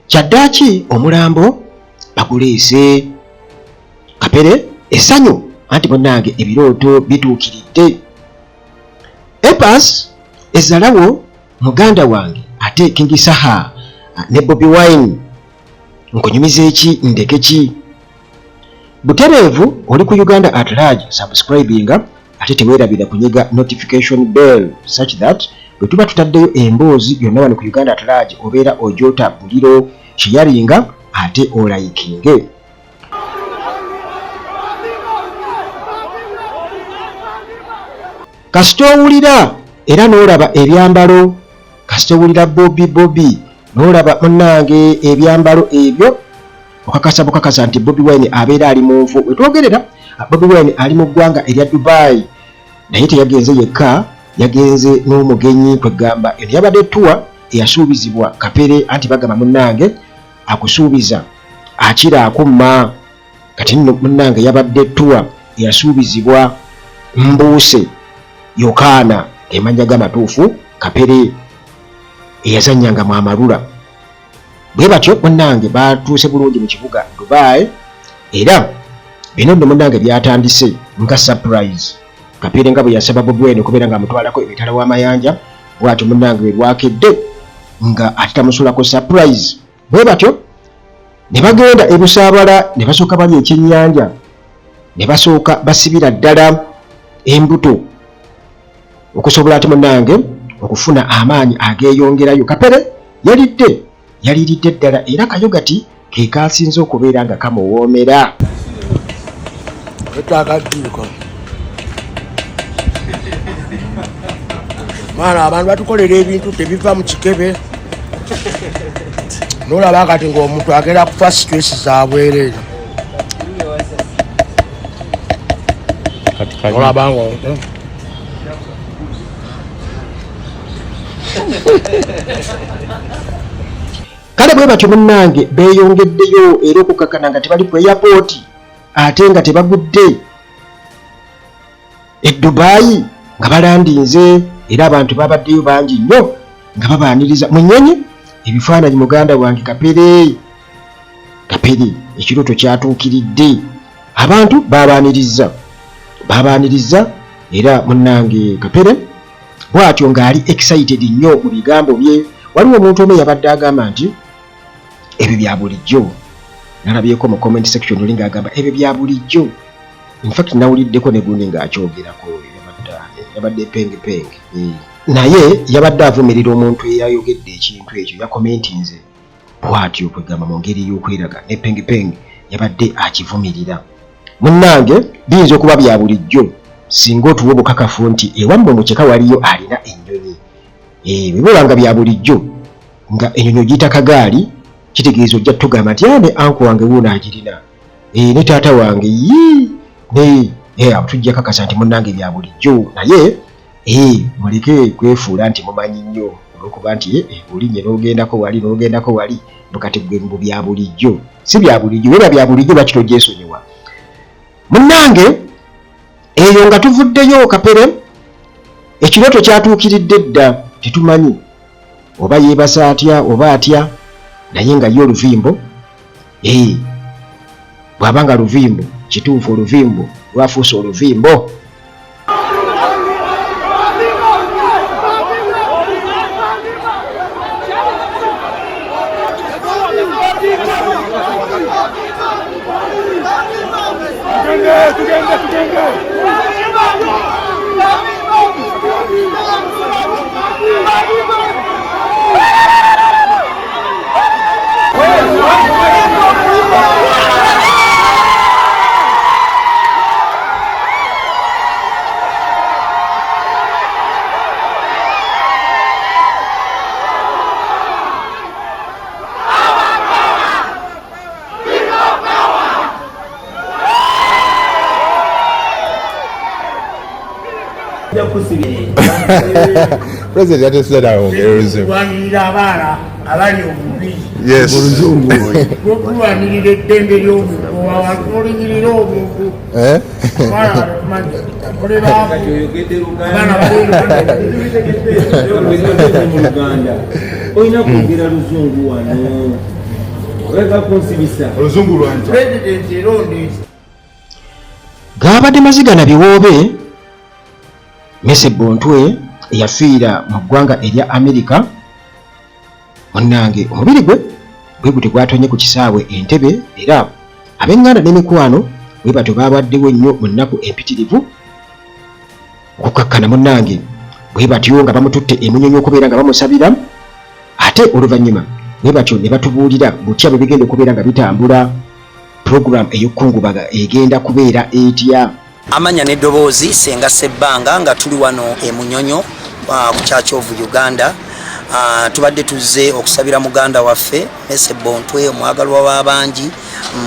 Kyaddaaki Omulambo baguleese. Kapere essanyu anti munnange ebirooto bituukiridde. Apass ezzalawo muganda wange ate King Saha ne Bobi wine nkunyumiza eki ndeke ki. Butereevu oli ku Uganda at large subscribing ate teweerabira kunyiga notification bell such that bwe tuba tutaddeyo emboozi yonna wano ku Uganda at large obeera ojoota buliro sharinga ate olaikinge. Kasita owulira era n'olaba ebyambalo, kasita owulira Bobi n'olaba munnange ebyambalo ebyo okakasa nti Bobi wine abeera ali mu nfu. Wetwogerera Bobi wine ali mu ggwanga erya Dubai naye teyagenze yekka, yagenze n'omugenyi kwegamba eno yabadde tuwa eyasuubizibwa Kapere anti bagamba munnange akusuubiza akira akumma. Kati nno munnange yabadde tuwa eyasuubizibwa Mbuuse Yokaana emanya g'amatuufu Kapere eyazannyanga mu amalula. Bwe batyo munnange batuuse bulungi mu kibuga Dubai era bino nno munnange byatandise nga surprise. Kapere nga bwe yasaba Bobi wine okubeera ng'amutwalako emitala w'amayanja bw'atyo munnange we lwakedde nga ate tamusulako surprise. Bwe batyo ne bagenda ebusaabala ne basooka bali ekyennyanja ne basooka basibira ddala embuto okusobola ate munnange okufuna amaanyi ageeyongerayo. Kapere yaliridde ddala era kayogati ke kasinze okubeera nga kamuwoomera. Maana abantu batukolera ebintu tebiva mu kikebe n'olaba kati ng'omuntu agenda kufa stress za bwereere. Olaba ngo kale bwe batyo munnange beeyongeddeyo era okukakana nga tebali ku airport ate nga tebagudde e Dubai nga balandinze era abantu babaddeyo bangi nnyo nga babaaniriza. Munyenye ebifaananyi muganda wange Kapere ekirooto kyatuukiridde, abantu babaaniriza era munnange Kapere bw'atyo ng'ali excited nnyo mu bigambo bye. Waliwo omuntu omu yabadde agamba nti ebyo bya bulijjo. Nalabyeko mu comment section oli ng'agamba ebyo bya bulijjo. In fact nawuliddeko ne gundi ng'akyogerako yabadde penge naye yabadde avumirira omuntu eyayogedde ekintu ekyo yakomentinze bw'atyo kwegamba mu ngeri y'okweraga ne penge yabadde akivumirira. Munnange biyinza okuba bya bulijjo singa otuwa obukakafu nti ewammwe mu kika waliyo alina ennyonyi. Bwebulanga bya bulijjo nga ennyonyi ogiyita kagaali kitegeeza ojja tugamba nti ane anko wange wuuno agirina ne taata wange tujja kakasa nti munnange bya bulijjo. Naye muleke kwefuula nti mumanyi nnyo olwokuba nti olinye n'ogendako wali bukati gwe mbu bya bulijjo. Si bya bulijjo, era bya bulijjo bakito gyesonyiwa. Munnange eyo nga tuvuddeyo Kapere ekirooto kyatuukiridde dda tetumanyi oba yeebasa atya oba atya naye nga ye oluvimbo bw'abanga luvimbo kituufu oluvimbo lwafuuse oluvimbo. President yatesera dawo ngeruzo. Wanira abana abali obubi. Yes. Muluzungu. Kulwanirira eddembe ly'omuntu wawakulinyirira omuntu. Abana oyina kwogera luzungu wano Gabadde mazigana biwoobe Mese Bontwe eyafiira mu ggwanga erya Amerika munnange omubiri gwe bwe gute gwatonye ku kisaawe Entebbe era ab'enganda n'emikwano bwe batyo baabaddewo nnyo mu nnaku empitirivu okukkakkana munnange bwe batyo nga bamututte emunyonyo okubeera nga bamusabira ate oluvannyuma bwe batyo ne batubuulira butya bwe bigenda okubeera nga bitambula puroguramu ey'okkungubaga egenda kubeera etya. Amanya n'eddoboozi Senga Sebbanga nga tuli wano emunyonyo ku Church of Uganda. Tubadde tuzze okusabira muganda waffe Mese Bontwe omwagalwa w'abangi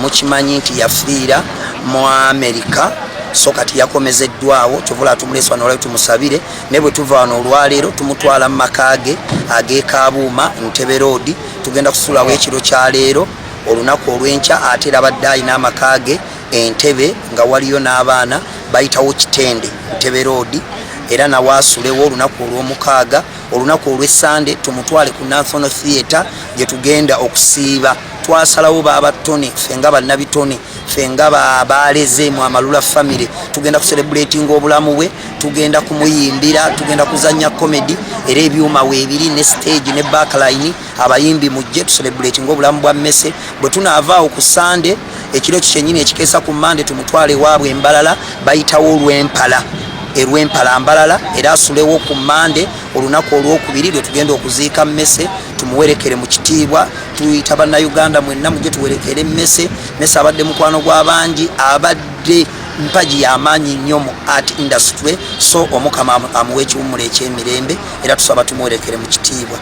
mukimanyi nti yafiira mu Amerika so kati yakomezeddwawo tuvula tumuleswa n'olwayo tumusabire ne bwe tuva wano olwaleero tumutwala mu makage ag'Ekabuuma Ntebe Road tugenda kusulawo ekiro kya leero olunaku olw'enkya ate era badde alina amakage Entebbe nga waliyo n'abaana bayitawo Kitende Ntebe Road era nawaasulewo olunaku olw'omukaaga olunaku olw'Essande tumutwale ku National Theatre gye tugenda okusiiba twasalawo babatone fenga bannabitone fenga baleze mu Amalula family tugenda ku celebrating obulamu bwe tugenda kumuyimbira tugenda kuzanya comedy era ebyuma weebiri ne stage ne backline abayimbi mujje tu celebrating obulamu bwa Mese bwe tunaavaawo ku Sunday ekiro kyennyini ekikeesa ku Monday tumutwale waabwe Embalala bayitawo olw'empala erw'empala Mbalala era asulewo ku Monday olunaku olw'okubiri lwe tugenda okuziika Mese tumuwerekere mu kitiibwa tuyita bannayuganda mwenna mujje tuwerekere Mese abadde mukwano gw'abangi abadde mpaji y'amaanyi nnyo mu art industry so Omukama amuwe ekiwummula eky'emirembe era tusaba tumuwerekere mu kitiibwa.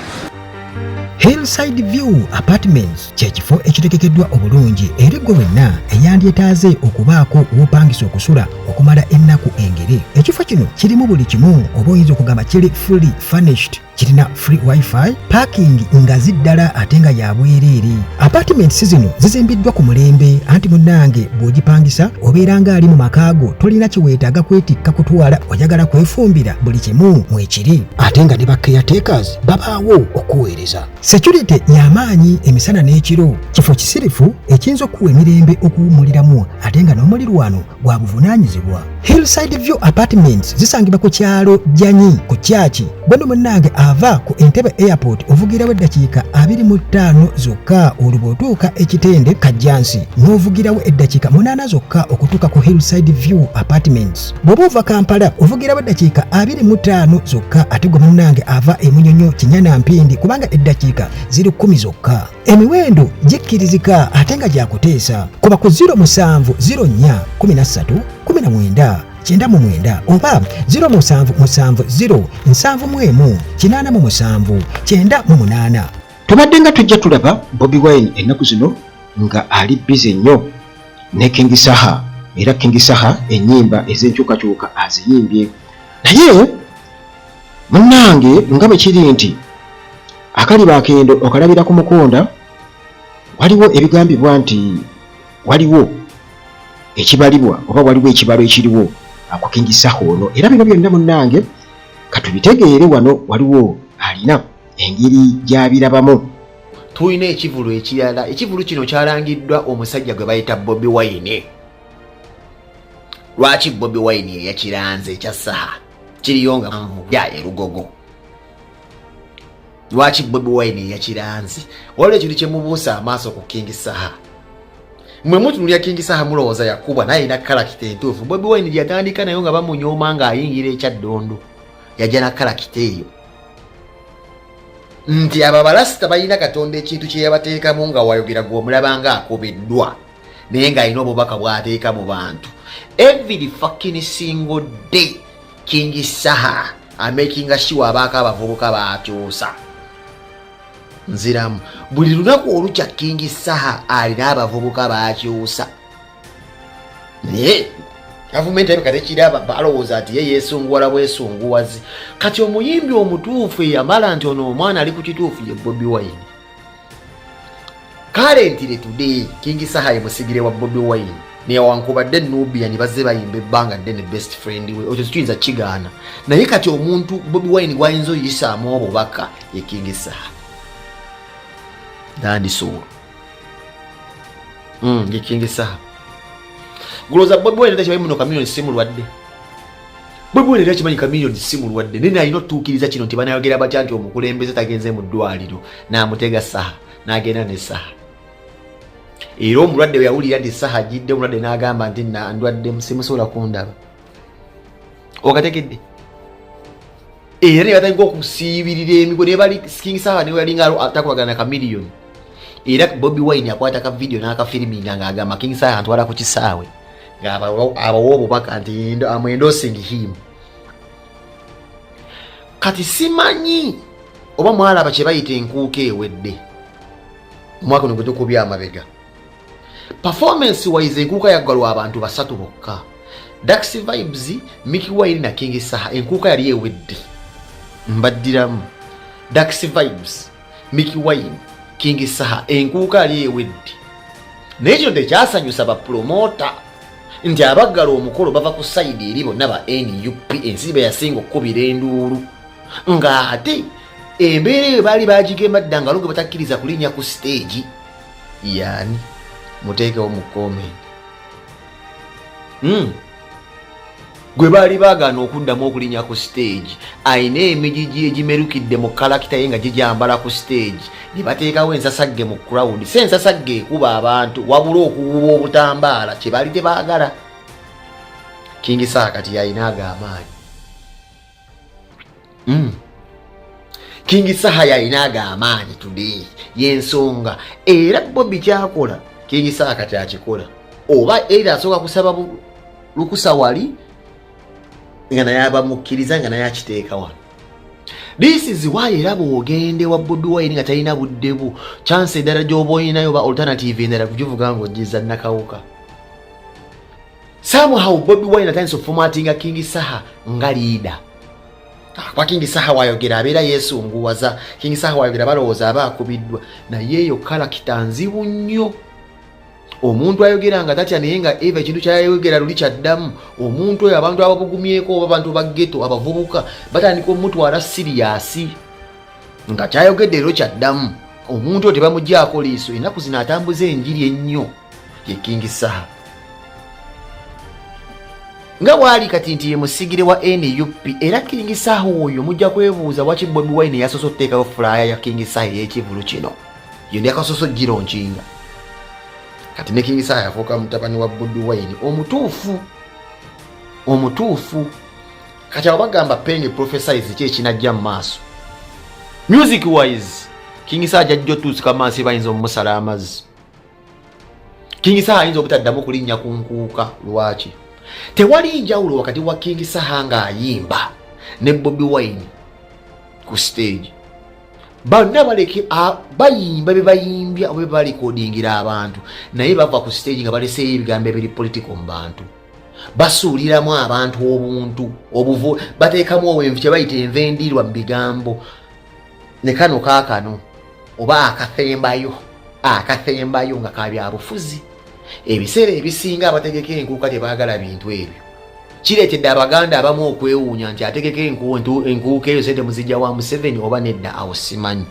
Hillside View Apartments kyekifo ekitegekeddwa obulungi eri gwe wenna eyandyetaaze okubaako w'opangisa okusula okumala ennaku engere. Ekifo kino kirimu buli kimu oba oyinza okugamba kiri fully furnished kirina free wifi parking nga ziddala ate nga ya bwereere. Apartments zino zizimbiddwa ku mulembe anti munnange bw'ogipangisa obeera ng'ali mu makaago tolina kiweetaaga kwetikka kutwala oyagala kwefumbira buli kimu mwekiri ate nga ne ba caretakers babaawo okuweereza. Security y'amaanyi emisana n'ekiro kifo kisirifu ekiyinza okuwa emirembe okuwummuliramu ate nga n'omulirwano gwa buvunaanyizibwa. Hillside View Apartments zisangibwa ku kyalo Janyi ku Kyaki gweno munnange ava ku Entebbe Airport ovugirawo eddakiika 25 zokka olubootuuka ekitende Kajjansi n'ovugirawo eddakiika 8 zokka okutuuka ku Hillside View Apartments. Bw'oba ova Kampala ovugirawo eddakiika 25 zokka ate gwe munnange ava emunyonyo Kinyana Mpindi kubanga eddakiika ziri 10 zokka. Emiwendo gikkirizika ate nga gyakuteesa kuba ku 07041319 oba 0770 Tubadde nga tujja tulaba Bobi Wine ennaku zino nga ali bize nnyo ne King Saha era King Saha ennyimba ez'enkyukakyuka aziyimbye naye munnange nga bwe kiri nti akaliba akendo okalabira ku mukonda waliwo ebigambibwa nti waliwo ekibalibwa oba waliwo ekibalo ekiriwo ako King Saha ono era bino byonna munnange katubitegeere wano waliwo alina engeri gy'abirabamu. Tuyina ekivulu ekirala ekivulu kino kyalangiddwa omusajja gwe bayita Bobi Wine. Lwaki Bobi Wine yakiranze ekya Saha kiriyo nga ya erugogo lwaki Bobi Wine yakiranze waliwo ekintu kyemubuusa amaaso ku King Saha mwe mutunulya King Saha mulowooza yakubwa naye ina kalakita entuufu. Bobi Wine yatandika nayo nga bamunyooma nga ayingira ekyaddondo yajja na kalakita eyo nti aba balasita balina Katonda ekintu kye yabateekamu nga wayogera gw'omulaba nga akubiddwa naye ng'alina obubaka bw'ateeka mu bantu. Every fucking single day King Saha amakinga sure abaako abavubuka bakyusa nziramu buli lunaku olukya King Saha alina abavubuka bakyusa naye gavumenti ebika tekiraba balowooza ati ye yeesunguwala bwesunguwazi. Kati omuyimbi omutuufu eyamala nti ono omwana ali ku kituufu ye Bobi Wine. Currently today King Saha ye musigire wa Bobi Wine newankubadde Nubian bazze bayimba ebbanga ddene best friend we ekyo kiyinza kigaana naye kati omuntu Bobi Wine gwayinza oyisaamu obubaka ye King Saha dandisoolo Ye King Saha. Guloza Bobi Wine ndachimanyi muno kamiliyoni simulwadde. Bobi Wine ndachimanyi kamiliyoni simulwadde. Nene alina otuukiriza kino nti banayogera batya nti omukulembeze tagenze mu ddwaliro n'amutega Saha n'agenda ne Saha. Era omulwadde we yawulira nti Saha ajjidde, omulwadde n'agamba nti ndwadde musimusobola kundaba. Okategedde. Era ne batandika okusiibirira emigo ne bali King Saha ne yalinga atakwagana kamiliyoni. Era Bobi Wine akwata ka video n'akafiriminga ng'agamba King Saha antwala ku kisaawe. Abawo obubaka nti I'm endorsing him. Kati simanyi oba mwalaba kye bayita enkuuka ewedde. Omwaka ono gwe tukubya amabega. Performance wise enkuuka yaggalwa abantu basatu bokka. Dax Vibes, Mickey Wine na King Saha enkuuka yali ewedde. Mbaddiramu. Dax Vibes, Mickey Wine, King Saha enkuuka yali ewedde. Naye kino tekyasanyusa bapromota nti abaggala omukolo bava ku side eri bonna ba NUP ensibe yasinga okukubira enduulu. Ng'ate embeera eyo baali bagigema dda nga luge batakkiriza kulinnya ku stage. Yani muteekewo mu comment. Gwe baali baagaana okuddamu okulinnya ku stage ayina emijiji egimerukidde mu kalakita ye nga gijambala ku stage ne bateekawo ensasagge mu crowd. Si ensasagge ekuba abantu wabula okuwuba obutambaala kye baali tebaagala. King Saha kati yalina ag'amaanyi. King Saha yalina ag'amaanyi today y'ensonga. Era Bobi kyakola King Saha kati akikola. Oba era asooka kusaba lukusa wali nga naye abamukkiriza nga naye akiteeka wano. This is why era bw'ogende wa Bobi Wine nga talina budde bu chance eddala gy'oba olinayo ba alternative endala kugivuga ng'ogizza nakawuka. Somehow Bobi Wine atandise okuformatinga King Saha nga leader. Kwa King Saha wayogera abeera yeesunguwaza. King Saha wayogera balowooza aba akubiddwa. Naye eyo kalakita nzibu nnyo. Omuntu ayogera nga tatya naye nga eva ekintu kyayogera luli kyaddamu. Omuntu oyo abantu ababugumyeko oba abantu baggeto abavubuka batandika omutwala siriyasi nga kyayogedde ero kyaddamu. Omuntu oyo tebamuggyako liiso. Ennaku zino atambuza enjiri ennyo ye King Saha. Nga wali kati nti ye musigire wa NUP era King Saha oyo mujja kwebuuza waki Bobi Wine yasoso okuteekawo flyer ya King Saha ey'ekivulu kino. Yo ndiyakasoso gironkinga. Kati ne King Saha yafuuka mutabani wa Bobi Wine omutuufu. Kati abo bagamba paying prophesize kye kinajja mu maaso. Music wise King Saha jajjo tuusika maaso bayinza omumusala amazzi. King Saha ayinza obutaddamu kulinnya ku nkuuka. Lwaki? Tewali njawulo wakati wa King Saha nga ayimba ne Bobi Wine ku stage. Bonna baleke bayimba be bayimbya oba bali kodingira abantu naye bava ku stage nga baleseeyo ebigambo ebiri political mu bantu. Basuuliramu abantu obuntu obuvu bateekamu obwenvu kye bayita envendirwa mu bigambo ne kano kaakano oba akathembayo nga kabyabufuzi. Ebiseera ebisinga abategeka enkuuka tebaagala bintu ebyo. Kireetedde Abaganda abamu okwewuunya nti ategeka enkuuka eyo sente muzijja wa Museveni oba nedda awo simanyi.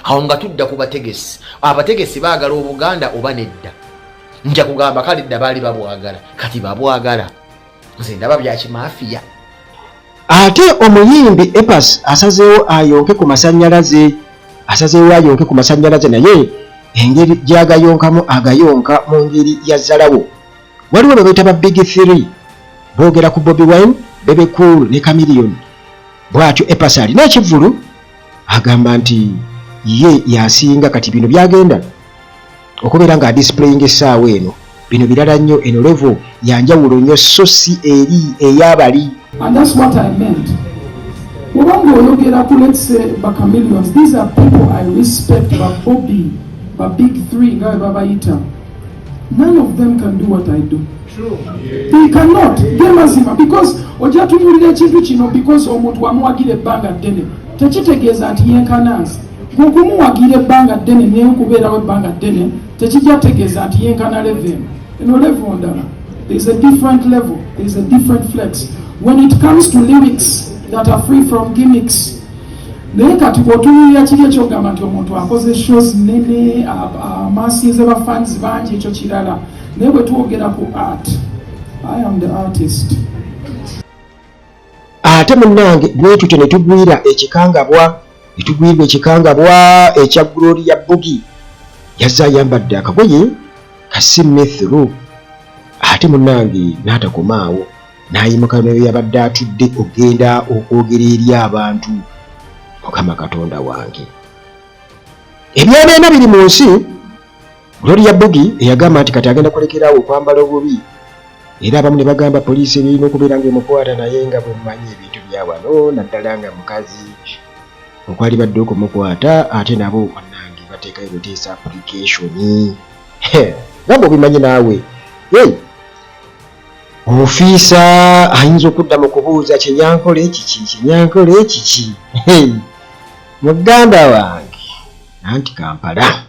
Awo nga tudda ku bategesi. Abategesi baagala Obuganda oba nedda. Nja kugamba kale dda baali babwagala. Kati babwagala. Nze ndaba bya kimafiya. Ate omuyimbi Apass asazeewo ayonke ku masannyalaze. Naye engeri gy'agayonkamu agayonka mu ngeri ya zzalawo. Waliwo be bayita ba Big 3 boogera ku Bobi Wine, Bebe Cool ne Chameleone. Bw'atyo Apass alina ekivulu agamba nti ye yasinga kati bino byagenda okubeera nga adisplaying essaawa eno. Bino birala nnyo, eno level yanjawulo nnyo so si eri ey'abali. And that's what I meant. Let's say Chameleons. These are people I respect. Bobi, Big 3, Babaita. None of them can do what I do. True. They cannot. Because because omuntu wamwagire banga dene. Tekitegeeza nti yenkanazi. Kumuwagire banga dene ne kubeera we banga dene. Tekitegeeza nti yenkana level. Level ndala. There's a different level. There's a different flex. When it comes to lyrics that are free from gimmicks, naye kati bw'otunuulira kiri ekyogamba nti omuntu akoze shows nnene amasinze bafans bangi ekyo kirala naye bwe tuwogera ku art I am the artist. Ate munnange bwe tutyo ne tugwira ekikangabwa ekya Gloria Bogi yazza ayambadde akagoye kasimye through. Ate munnange n'atakomaawo n'ayimuka naye yabadde atudde ogenda okwogera eri abantu. Mukama Katonda wange ebyabeena biri mu nsi. Gloria Bogi eyagamba nti kati agenda kulekeraawo okwambala obubi, era abamu ne bagamba poliisi erina okubeera ng'emukwata naye nga bwemumanyi ebintu bya wano naddala nga mukazi okwali badde okumukwata ate nabo bannange bateekayo beteesa application nga bw'obimanyi naawe. Ofiisa ayinza okudda mu kubuuza kinyankole kiki muganda wange anti Kampala.